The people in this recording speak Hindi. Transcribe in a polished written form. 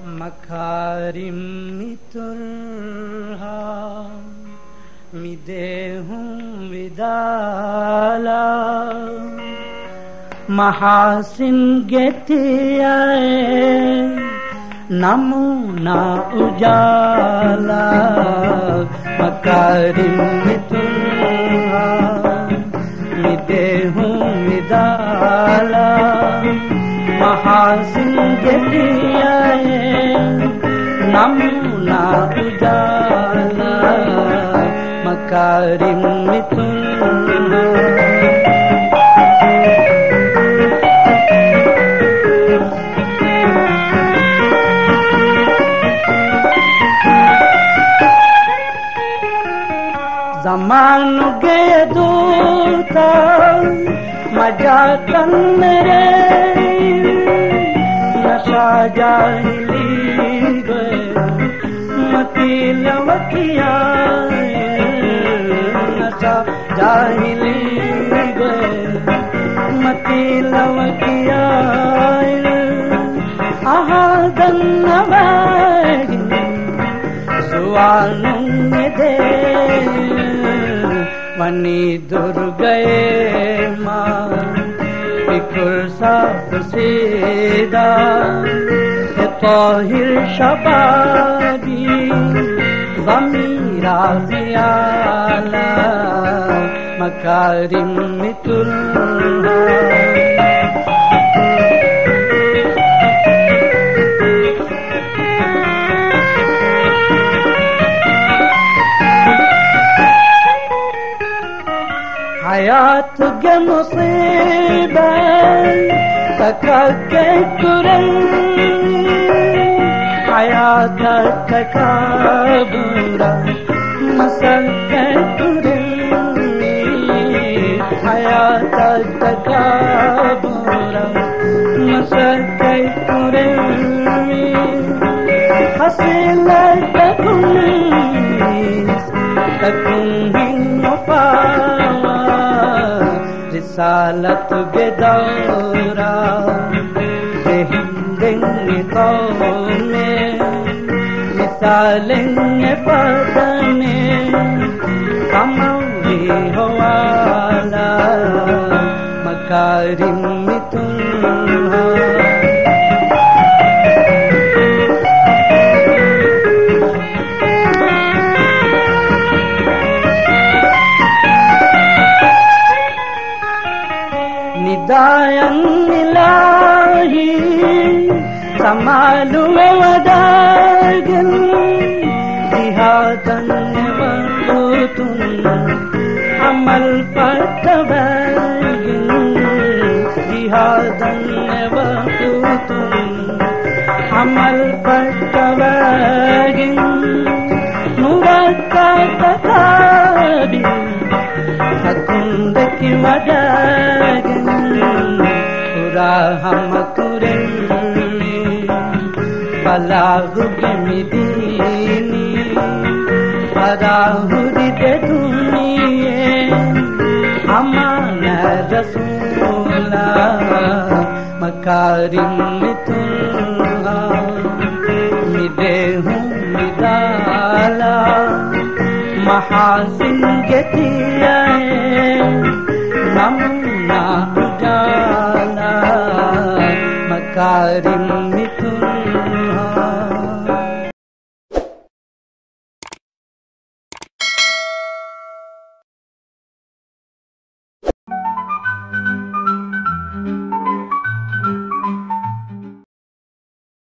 मकारिम मितुरहा मिदेहूं विदाला महासिन गेतियाए नमूना उजाला मकारिम मितुरहा मिदेहूं विदाला महासिन गेतियाए नमूना उजाला मकारिम मितुरहा ज़मानो गए दूता मजा तन्रे नशा जाहिली गए मती लवकिया नशा जाहिली गए मती लवकिया आहा दन्नवागी सुवानु दे मनी दूर गए माँ फिक्र साफ सीधा ताहिर शबाबी ज़मीरा ज़ियाला मकारिम मितुरहा हयात के मुसीबत तका के कुरन हयात तका बुरा मसल के कुरन हयात तका बुरा मसल के कुरन हसील तकुम वफा रिसालत बेदौरा देंगे तो में मिसालेंगे बदने कमौली हवाला मकारिम मितुरहा निदायन इलाही समालु वदागन जिहादन वतुन अमल पतबगन जिहादन वतुन अमल पतबगन मुरक्का तकाबी हकुंद की वदागन हम कुरनी बलागु मिदीनी बराहुरी दे दुनिये अमान रसूला मकारिम मितुरहा मिदेहूं विदाला महासिन गेतियाए नमूना उजाला मकारिम